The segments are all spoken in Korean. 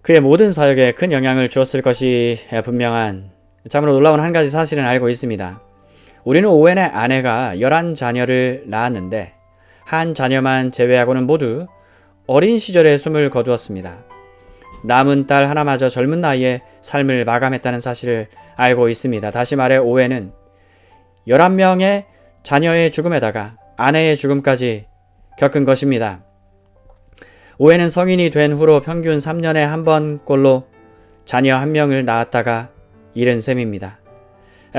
그의 모든 사역에 큰 영향을 주었을 것이 분명한 참으로 놀라운 한 가지 사실은 알고 있습니다. 우리는 오웬의 아내가 11자녀를 낳았는데 한 자녀만 제외하고는 모두 어린 시절에 숨을 거두었습니다. 남은 딸 하나마저 젊은 나이에 삶을 마감했다는 사실을 알고 있습니다. 다시 말해 오웬은 11명의 자녀의 죽음에다가 아내의 죽음까지 겪은 것입니다. 오웬은 성인이 된 후로 평균 3년에 한 번꼴로 자녀 한 명을 낳았다가 잃은 셈입니다.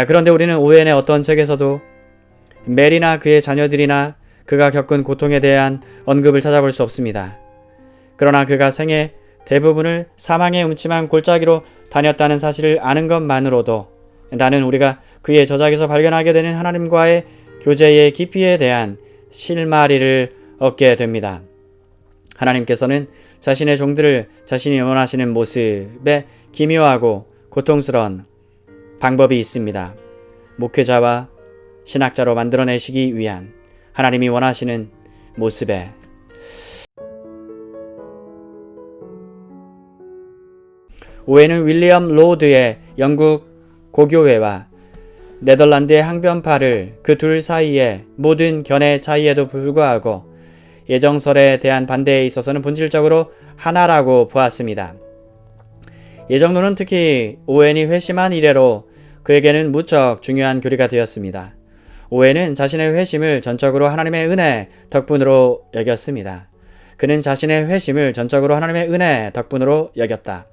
그런데 우리는 오웬의 어떤 책에서도 메리나 그의 자녀들이나 그가 겪은 고통에 대한 언급을 찾아볼 수 없습니다. 그러나 그가 생애 대부분을 사망의 음침한 골짜기로 다녔다는 사실을 아는 것만으로도 나는 우리가 그의 저작에서 발견하게 되는 하나님과의 교제의 깊이에 대한 실마리를 얻게 됩니다. 하나님께서는 자신의 종들을 자신이 원하시는 모습에 기묘하고 고통스러운 방법이 있습니다. 목회자와 신학자로 만들어내시기 위한 하나님이 원하시는 모습에 오웬은 윌리엄 로드의 영국 고교회와 네덜란드의 항변파를 그 둘 사이의 모든 견해 차이에도 불구하고 예정설에 대한 반대에 있어서는 본질적으로 하나라고 보았습니다. 예정론은 특히 오웬이 회심한 이래로 그에게는 무척 중요한 교리가 되었습니다. 오웬은 자신의 회심을 전적으로 하나님의 은혜 덕분으로 여겼습니다. 그는 자신의 회심을 전적으로 하나님의 은혜 덕분으로 여겼다.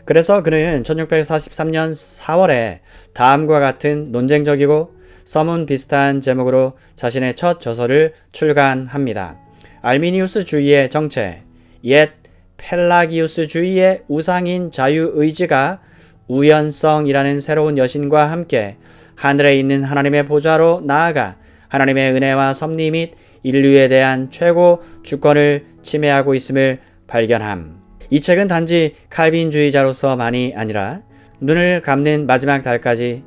그래서 그는 1643년 4월에 다음과 같은 논쟁적이고 서문 비슷한 제목으로 자신의 첫 저서를 출간합니다. 알미니우스주의의 정체, 옛 펠라기우스주의의 우상인 자유의지가 우연성이라는 새로운 여신과 함께 하늘에 있는 하나님의 보좌로 나아가 하나님의 은혜와 섭리 및 인류에 대한 최고 주권을 침해하고 있음을 발견함. 이 책은 단지 칼빈주의자로서만이 아니라 눈을 감는 마지막 달까지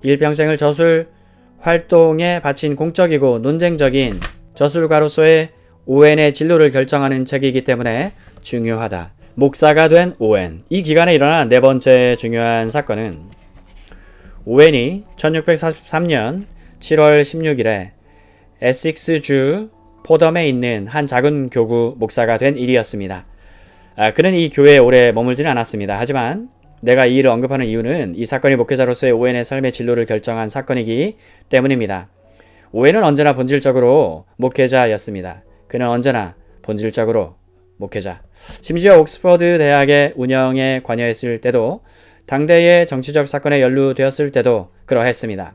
일평생을 저술 활동에 바친 공적이고 논쟁적인 저술가로서의 오웬의 진로를 결정하는 책이기 때문에 중요하다. 목사가 된 오웬. 이 기간에 일어난 네 번째 중요한 사건은 오웬이 1643년 7월 16일에 에식스주 포덤에 있는 한 작은 교구 목사가 된 일이었습니다. 그는 이 교회에 오래 머물지는 않았습니다. 하지만 내가 이 일을 언급하는 이유는 이 사건이 목회자로서의 오웬의 삶의 진로를 결정한 사건이기 때문입니다. 오웬은 언제나 본질적으로 목회자였습니다. 그는 언제나 본질적으로 목회자. 심지어 옥스퍼드 대학의 운영에 관여했을 때도 당대의 정치적 사건에 연루되었을 때도 그러했습니다.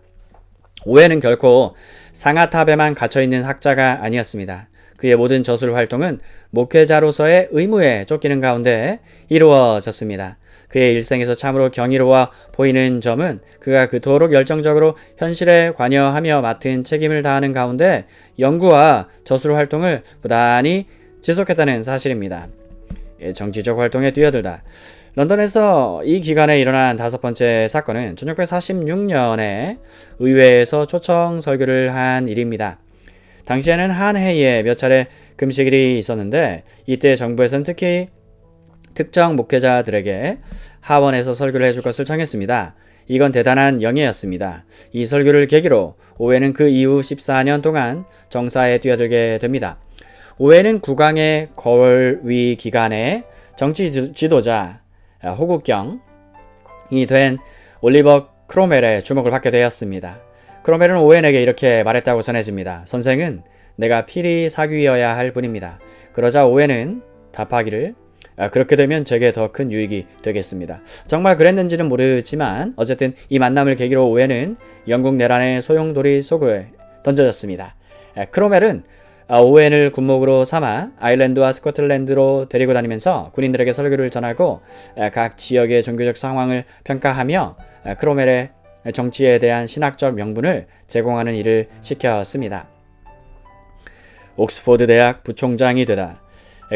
오웬은 결코 상아탑에만 갇혀있는 학자가 아니었습니다. 그의 모든 저술 활동은 목회자로서의 의무에 쫓기는 가운데 이루어졌습니다. 그의 일생에서 참으로 경이로워 보이는 점은 그가 그토록 열정적으로 현실에 관여하며 맡은 책임을 다하는 가운데 연구와 저술 활동을 부단히 지속했다는 사실입니다. 정치적 활동에 뛰어들다. 런던에서 이 기간에 일어난 다섯 번째 사건은 1646년에 의회에서 초청 설교를 한 일입니다. 당시에는 한 해에 몇 차례 금식일이 있었는데 이때 정부에서는 특히 특정 목회자들에게 하원에서 설교를 해줄 것을 청했습니다. 이건 대단한 영예였습니다. 이 설교를 계기로 오웬은 그 이후 14년 동안 정사에 뛰어들게 됩니다. 오웬은 국왕의 거위 기간에 정치 지도자 호국경이 된 올리버 크로멜의 주목을 받게 되었습니다. 크로멜은 오웬에게 이렇게 말했다고 전해집니다. 선생은 내가 필히 사귀어야 할 분입니다. 그러자 오웬은 답하기를 그렇게 되면 제게 더 큰 유익이 되겠습니다. 정말 그랬는지는 모르지만 어쨌든 이 만남을 계기로 오웬은 영국 내란의 소용돌이 속에 던져졌습니다. 크로멜은 오웬을 군목으로 삼아 아일랜드와 스코틀랜드로 데리고 다니면서 군인들에게 설교를 전하고 각 지역의 종교적 상황을 평가하며 크로멜의 정치에 대한 신학적 명분을 제공하는 일을 시켰습니다. 옥스퍼드 대학 부총장이 되다.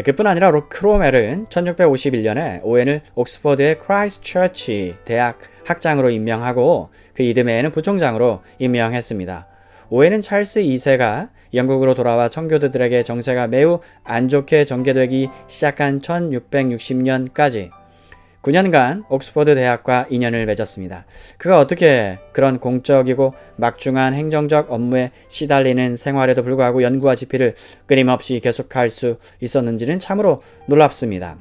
그뿐 아니라 크로멜은 1651년에 오웬을 옥스퍼드의 크라이스트 처치 대학 학장으로 임명하고 그 이듬해에는 부총장으로 임명했습니다. 오웬은 찰스 2세가 영국으로 돌아와 청교도들에게 정세가 매우 안 좋게 전개되기 시작한 1660년까지 9년간 옥스퍼드 대학과 인연을 맺었습니다. 그가 어떻게 그런 공적이고 막중한 행정적 업무에 시달리는 생활에도 불구하고 연구와 집필을 끊임없이 계속할 수 있었는지는 참으로 놀랍습니다.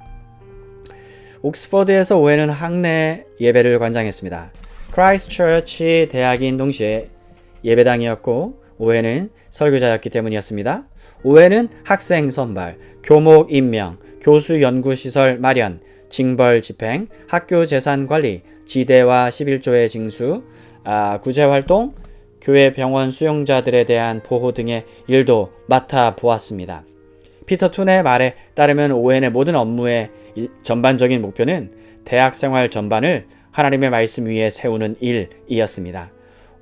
옥스퍼드에서 오웬은 학내 예배를 관장했습니다. 크라이스트처치 대학인 동시에 예배당이었고 오웬은 설교자였기 때문이었습니다. 오웬은 학생 선발, 교목 임명, 교수 연구시설 마련, 징벌 집행, 학교 재산 관리, 지대와 11조의 징수, 구제활동, 교회 병원 수용자들에 대한 보호 등의 일도 맡아 보았습니다. 피터 툰의 말에 따르면 오웬의 모든 업무의 전반적인 목표는 대학 생활 전반을 하나님의 말씀 위에 세우는 일이었습니다.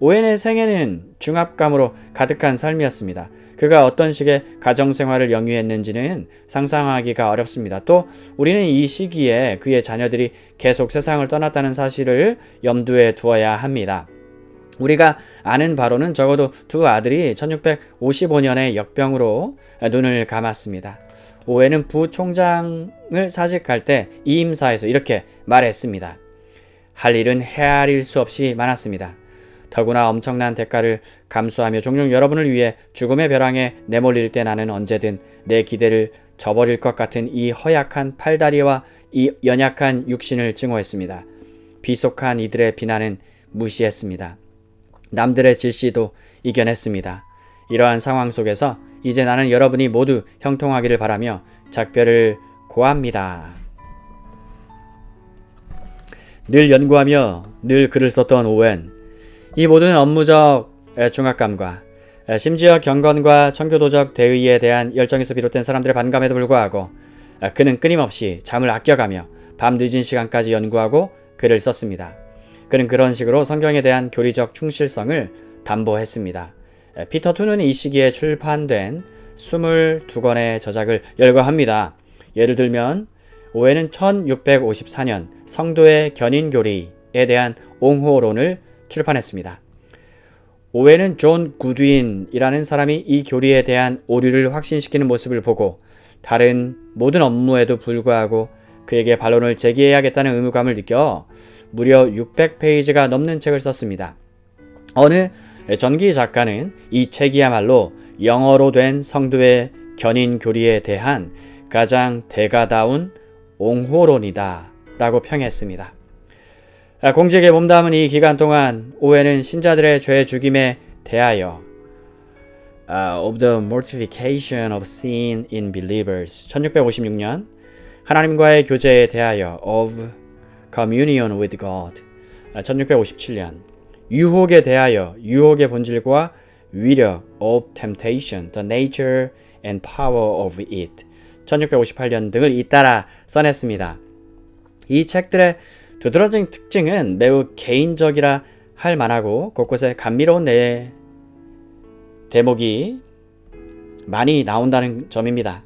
오웬의 생애는 중압감으로 가득한 삶이었습니다. 그가 어떤 식의 가정생활을 영위했는지는 상상하기가 어렵습니다. 또 우리는 이 시기에 그의 자녀들이 계속 세상을 떠났다는 사실을 염두에 두어야 합니다. 우리가 아는 바로는 적어도 두 아들이 1655년에 역병으로 눈을 감았습니다. 오웬은 부총장을 사직할 때 이임사에서 이렇게 말했습니다. 할 일은 헤아릴 수 없이 많았습니다. 더구나 엄청난 대가를 감수하며 종종 여러분을 위해 죽음의 벼랑에 내몰릴 때 나는 언제든 내 기대를 저버릴 것 같은 이 허약한 팔다리와 이 연약한 육신을 증오했습니다. 비속한 이들의 비난은 무시했습니다. 남들의 질시도 이겨냈습니다. 이러한 상황 속에서 이제 나는 여러분이 모두 형통하기를 바라며 작별을 고합니다. 늘 연구하며 늘 글을 썼던 오웬. 이 모든 업무적 중압감과 심지어 경건과 청교도적 대의에 대한 열정에서 비롯된 사람들의 반감에도 불구하고 그는 끊임없이 잠을 아껴가며 밤 늦은 시간까지 연구하고 글을 썼습니다. 그는 그런 식으로 성경에 대한 교리적 충실성을 담보했습니다. 피터 툰은 이 시기에 출판된 22권의 저작을 열거합니다. 예를 들면 오웬은 1654년 성도의 견인교리에 대한 옹호론을 출판했습니다. 오웬은 존 구드윈이라는 사람이 이 교리에 대한 오류를 확신시키는 모습을 보고 다른 모든 업무에도 불구하고 그에게 반론을 제기해야겠다는 의무감을 느껴 무려 600페이지가 넘는 책을 썼습니다. 어느 전기 작가는 이 책이야말로 영어로 된 성도의 견인 교리에 대한 가장 대가다운 옹호론이다 라고 평했습니다. 공직에 몸담은 이 기간 동안 오웬은 신자들의 죄 죽임에 대하여 of the mortification of sin in believers 1656년 하나님과의 교제에 대하여 of communion with God 1657년 유혹에 대하여 유혹의 본질과 위력 of temptation, the nature and power of it 1658년 등을 잇따라 써냈습니다. 이 책들의 두드러진 특징은 매우 개인적이라 할 만하고 곳곳에 감미로운 대목이 많이 나온다는 점입니다.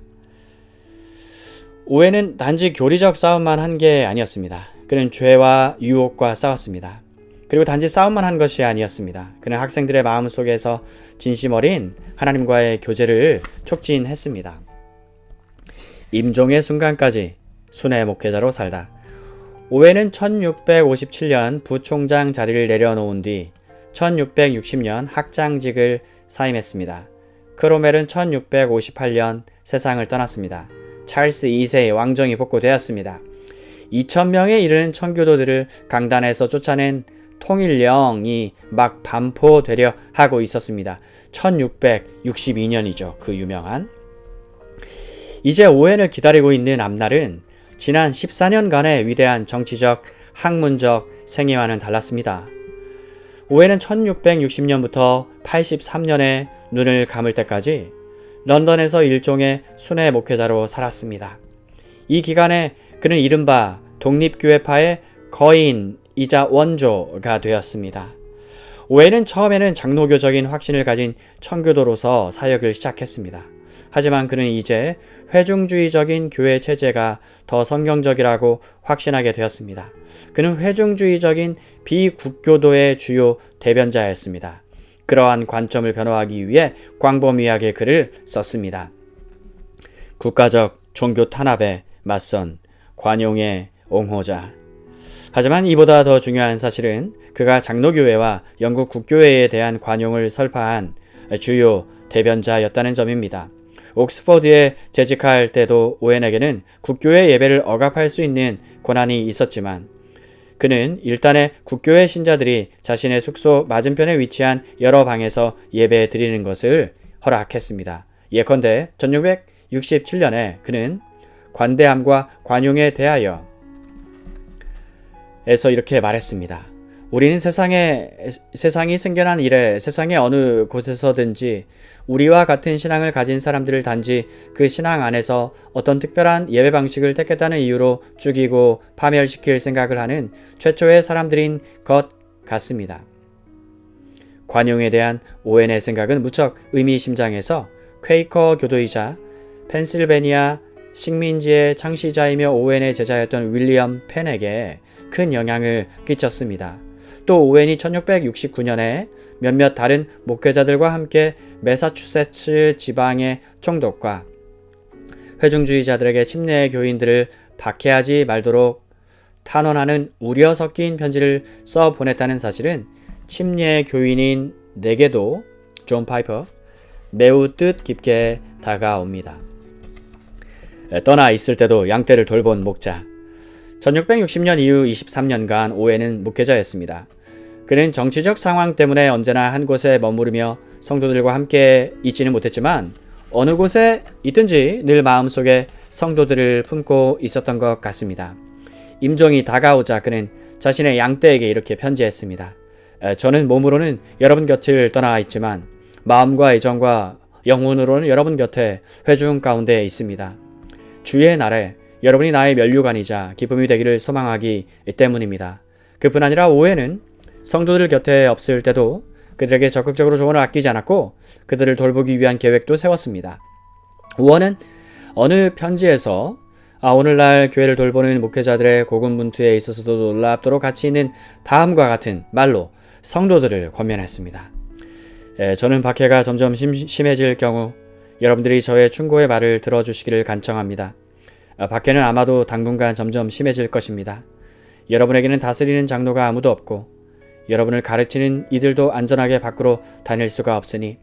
오웬은 단지 교리적 싸움만 한 게 아니었습니다. 그는 죄와 유혹과 싸웠습니다. 그리고 단지 싸움만 한 것이 아니었습니다. 그는 학생들의 마음속에서 진심 어린 하나님과의 교제를 촉진했습니다. 임종의 순간까지 순회 목회자로 살다. 오웬은 1657년 부총장 자리를 내려놓은 뒤 1660년 학장직을 사임했습니다. 크로멜은 1658년 세상을 떠났습니다. 찰스 2세의 왕정이 복구되었습니다. 2000명에 이르는 청교도들을 강단에서 쫓아낸 통일령이 막 반포되려 하고 있었습니다. 1662년이죠. 그 유명한. 이제 오웬을 기다리고 있는 앞날은 지난 14년간의 위대한 정치적, 학문적 생애와는 달랐습니다. 오웬은 1660년부터 83년에 눈을 감을 때까지 런던에서 일종의 순회 목회자로 살았습니다. 이 기간에 그는 이른바 독립교회파의 거인이자 원조가 되었습니다. 오웬은 처음에는 장로교적인 확신을 가진 청교도로서 사역을 시작했습니다. 하지만 그는 이제 회중주의적인 교회 체제가 더 성경적이라고 확신하게 되었습니다. 그는 회중주의적인 비국교도의 주요 대변자였습니다. 그러한 관점을 변호하기 위해 광범위하게 글을 썼습니다. 국가적 종교 탄압에 맞선 관용의 옹호자. 하지만 이보다 더 중요한 사실은 그가 장로교회와 영국 국교회에 대한 관용을 설파한 주요 대변자였다는 점입니다. 옥스퍼드에 재직할 때도 오웬에게는 국교회 예배를 억압할 수 있는 권한이 있었지만 그는 일단의 국교회 신자들이 자신의 숙소 맞은편에 위치한 여러 방에서 예배 드리는 것을 허락했습니다. 예컨대 1667년에 그는 관대함과 관용에 대하여 에서 이렇게 말했습니다. 우리는 세상이 생겨난 이래 세상의 어느 곳에서든지 우리와 같은 신앙을 가진 사람들을 단지 그 신앙 안에서 어떤 특별한 예배 방식을 택했다는 이유로 죽이고 파멸시킬 생각을 하는 최초의 사람들인 것 같습니다. 관용에 대한 오웬의 생각은 무척 의미심장해서 퀘이커 교도이자 펜실베니아 식민지의 창시자이며 오웬의 제자였던 윌리엄 펜에게 큰 영향을 끼쳤습니다. 또 오웬이 1669년에 몇몇 다른 목회자들과 함께 매사추세츠 지방의 총독과 회중주의자들에게 침례 교인들을 박해하지 말도록 탄원하는 우려 섞인 편지를 써 보냈다는 사실은 침례 교인인 내게도 존 파이퍼 매우 뜻깊게 다가옵니다. 떠나 있을 때도 양떼를 돌본 목자. 1660년 이후 23년간 오웬은 목회자였습니다. 그는 정치적 상황 때문에 언제나 한 곳에 머무르며 성도들과 함께 있지는 못했지만 어느 곳에 있든지 늘 마음속에 성도들을 품고 있었던 것 같습니다. 임종이 다가오자 그는 자신의 양떼에게 이렇게 편지했습니다. 저는 몸으로는 여러분 곁을 떠나 있지만 마음과 애정과 영혼으로는 여러분 곁에 회중 가운데 있습니다. 주의 날에 여러분이 나의 면류관이자 기쁨이 되기를 소망하기 때문입니다. 그뿐 아니라 오웬은 성도들 곁에 없을 때도 그들에게 적극적으로 조언을 아끼지 않았고 그들을 돌보기 위한 계획도 세웠습니다. 오웬은 어느 편지에서 오늘날 교회를 돌보는 목회자들의 고군분투에 있어서도 놀랍도록 가치 있는 다음과 같은 말로 성도들을 권면했습니다. 저는 박해가 점점 심해질 경우 여러분들이 저의 충고의 말을 들어주시기를 간청합니다. 박해는 아마도 당분간 점점 심해질 것입니다. 여러분에게는 다스리는 장로가 아무도 없고 여러분을 가르치는 이들도 안전하게 밖으로 다닐 수가 없으니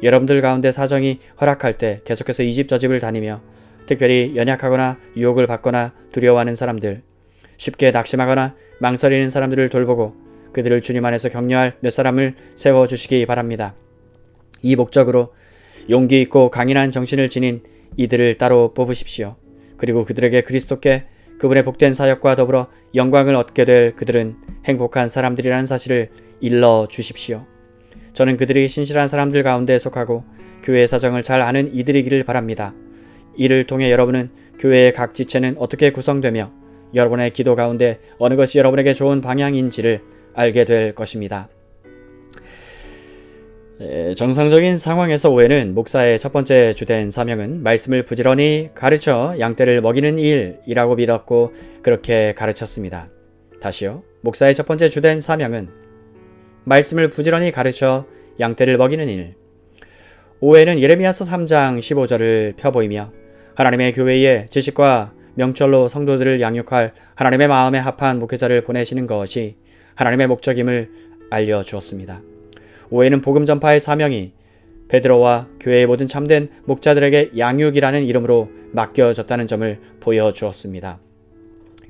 여러분들 가운데 사정이 허락할 때 계속해서 이 집 저 집을 다니며 특별히 연약하거나 유혹을 받거나 두려워하는 사람들, 쉽게 낙심하거나 망설이는 사람들을 돌보고 그들을 주님 안에서 격려할 몇 사람을 세워주시기 바랍니다. 이 목적으로 용기 있고 강인한 정신을 지닌 이들을 따로 뽑으십시오. 그리고 그들에게 그리스도께 그분의 복된 사역과 더불어 영광을 얻게 될 그들은 행복한 사람들이라는 사실을 일러 주십시오. 저는 그들이 신실한 사람들 가운데 속하고 교회의 사정을 잘 아는 이들이기를 바랍니다. 이를 통해 여러분은 교회의 각 지체는 어떻게 구성되며 여러분의 기도 가운데 어느 것이 여러분에게 좋은 방향인지를 알게 될 것입니다. 정상적인 상황에서 오웬은 목사의 첫 번째 주된 사명은 말씀을 부지런히 가르쳐 양떼를 먹이는 일이라고 믿었고 그렇게 가르쳤습니다. 다시요. 목사의 첫 번째 주된 사명은 말씀을 부지런히 가르쳐 양떼를 먹이는 일. 오웬은 예레미야서 3장 15절을 펴보이며 하나님의 교회에 지식과 명철로 성도들을 양육할 하나님의 마음에 합한 목회자를 보내시는 것이 하나님의 목적임을 알려주었습니다. 오웬은 복음 전파의 사명이 베드로와 교회의 모든 참된 목자들에게 양육이라는 이름으로 맡겨졌다는 점을 보여주었습니다.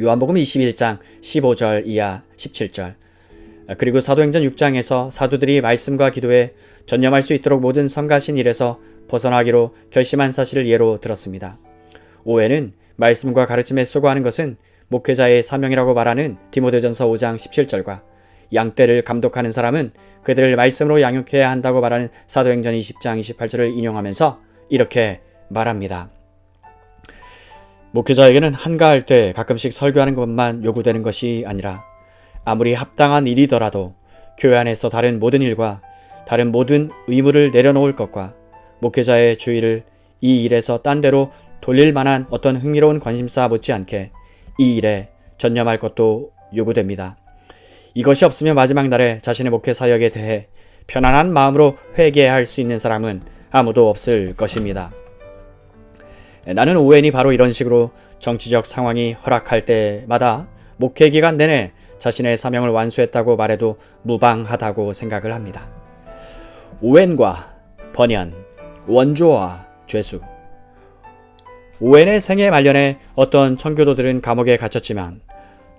요한복음 21장 15절 이하 17절 그리고 사도행전 6장에서 사도들이 말씀과 기도에 전념할 수 있도록 모든 성가신 일에서 벗어나기로 결심한 사실을 예로 들었습니다. 오웬은 말씀과 가르침에 수고하는 것은 목회자의 사명이라고 말하는 디모데전서 5장 17절과 양떼를 감독하는 사람은 그들을 말씀으로 양육해야 한다고 말하는 사도행전 20장 28절을 인용하면서 이렇게 말합니다. 목회자에게는 한가할 때 가끔씩 설교하는 것만 요구되는 것이 아니라 아무리 합당한 일이더라도 교회 안에서 다른 모든 일과 다른 모든 의무를 내려놓을 것과 목회자의 주의를 이 일에서 딴 데로 돌릴 만한 어떤 흥미로운 관심사 못지않게 이 일에 전념할 것도 요구됩니다. 이것이 없으면 마지막 날에 자신의 목회 사역에 대해 편안한 마음으로 회개할 수 있는 사람은 아무도 없을 것입니다. 나는 오웬이 바로 이런 식으로 정치적 상황이 허락할 때마다 목회 기간 내내 자신의 사명을 완수했다고 말해도 무방하다고 생각을 합니다. 오웬과 번연, 원조와 죄수. 오웬의 생애 말년에 어떤 청교도들은 감옥에 갇혔지만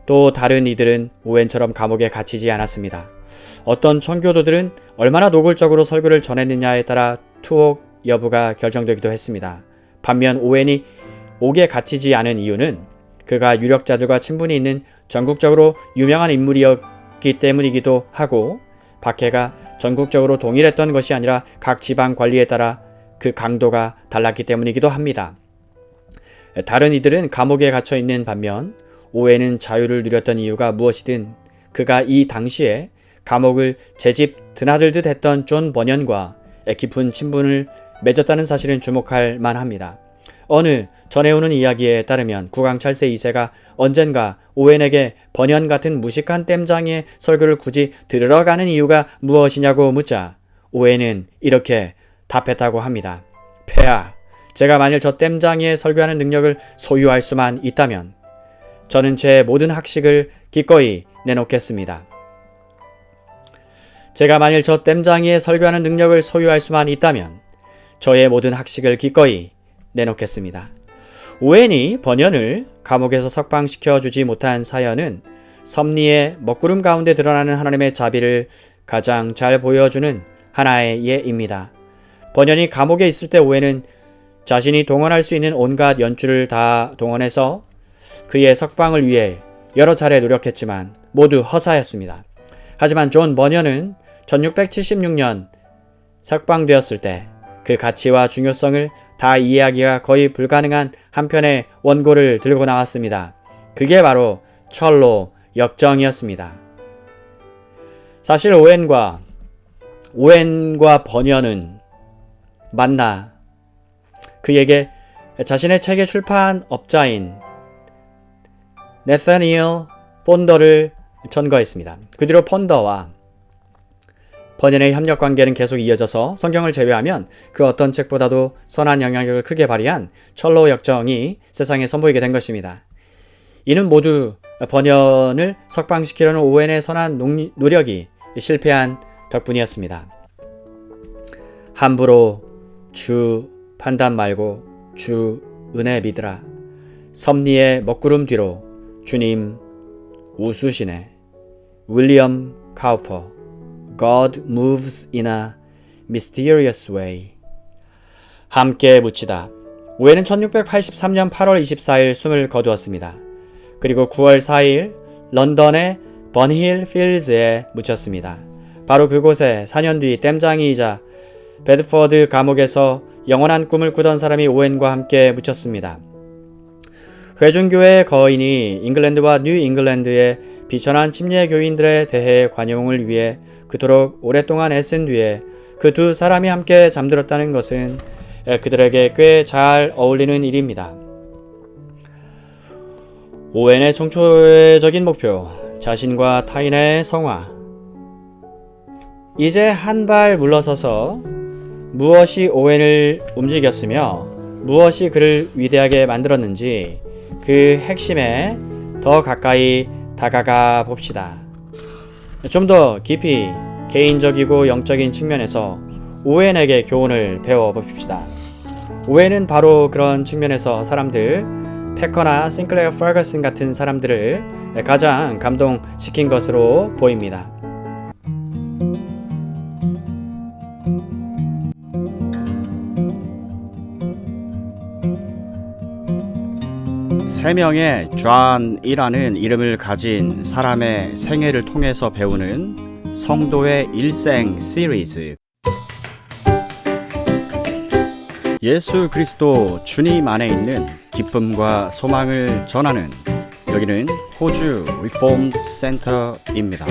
또 다른 이들은 오웬처럼 감옥에 갇히지 않았습니다. 어떤 청교도들은 얼마나 노골적으로 설교를 전했느냐에 따라 투옥 여부가 결정되기도 했습니다. 반면 오웬이 옥에 갇히지 않은 이유는 그가 유력자들과 친분이 있는 전국적으로 유명한 인물이었기 때문이기도 하고, 박해가 전국적으로 동일했던 것이 아니라 각 지방 관리에 따라 그 강도가 달랐기 때문이기도 합니다. 다른 이들은 감옥에 갇혀 있는 반면 오웬은 자유를 누렸던 이유가 무엇이든 그가 이 당시에 감옥을 제 집 드나들듯 했던 존 버년과 깊은 친분을 맺었다는 사실은 주목할 만합니다. 어느 전해오는 이야기에 따르면 국왕 찰스 2세가 언젠가 오웬에게 번연 같은 무식한 땜장이의 설교를 굳이 들으러 가는 이유가 무엇이냐고 묻자 오웬은 이렇게 답했다고 합니다. 폐하, 제가 만일 저 땜장이의 설교하는 능력을 소유할 수만 있다면 저는 제 모든 학식을 기꺼이 내놓겠습니다. 제가 만일 저 땜장이의 설교하는 능력을 소유할 수만 있다면 저의 모든 학식을 기꺼이 내놓겠습니다. 오웬이 번연을 감옥에서 석방시켜주지 못한 사연은 섭리의 먹구름 가운데 드러나는 하나님의 자비를 가장 잘 보여주는 하나의 예입니다. 번연이 감옥에 있을 때 오웬은 자신이 동원할 수 있는 온갖 연줄을 다 동원해서 그의 석방을 위해 여러 차례 노력했지만 모두 허사였습니다. 하지만 존 번연은 1676년 석방되었을 때 그 가치와 중요성을 다 이해하기가 거의 불가능한 한 편의 원고를 들고 나왔습니다. 그게 바로 철로 역정이었습니다. 사실 오웬과 번연은 만나 그에게 자신의 책의 출판업자인 네타니엘 폰더를 전거했습니다. 그 뒤로 폰더와 번연의 협력관계는 계속 이어져서 성경을 제외하면 그 어떤 책보다도 선한 영향력을 크게 발휘한 철로 역정이 세상에 선보이게 된 것입니다. 이는 모두 번연을 석방시키려는 오웬의 선한 노력이 실패한 덕분이었습니다. 함부로 주 판단 말고 주 은혜 믿으라. 섭리의 먹구름 뒤로 주님 웃으시네. 윌리엄 카우퍼. God moves in a mysterious way. 함께 묻히다. 오웬은 1683년 8월 24일 숨을 거두었습니다. 그리고 9월 4일 런던의 번힐 필즈에 묻혔습니다. 바로 그곳에 4년 뒤 땜장이이자 베드포드 감옥에서 영원한 꿈을 꾸던 사람이 오웬과 함께 묻혔습니다. 회중교회 거인이 잉글랜드와 뉴 잉글랜드의 비천한 침례 교인들에 대해 관용을 위해 그토록 오랫동안 애쓴 뒤에 그 두 사람이 함께 잠들었다는 것은 그들에게 꽤 잘 어울리는 일입니다. 오웬의 총체적인 목표, 자신과 타인의 성화. 이제 한 발 물러서서 무엇이 오웬을 움직였으며 무엇이 그를 위대하게 만들었는지 그 핵심에 더 가까이 다가가 봅시다. 좀 더 깊이 개인적이고 영적인 측면에서 오웬에게 교훈을 배워봅시다. 오웬은 바로 그런 측면에서 사람들, 패커나 싱클레어 퍼거슨 같은 사람들을 가장 감동시킨 것으로 보입니다. 세 명의 존이라는 이름을 가진 사람의 생애를 통해서 배우는 성도의 일생 시리즈. 예수 그리스도 주님 안에 있는 기쁨과 소망을 전하는 여기는 호주 리폼드 센터입니다.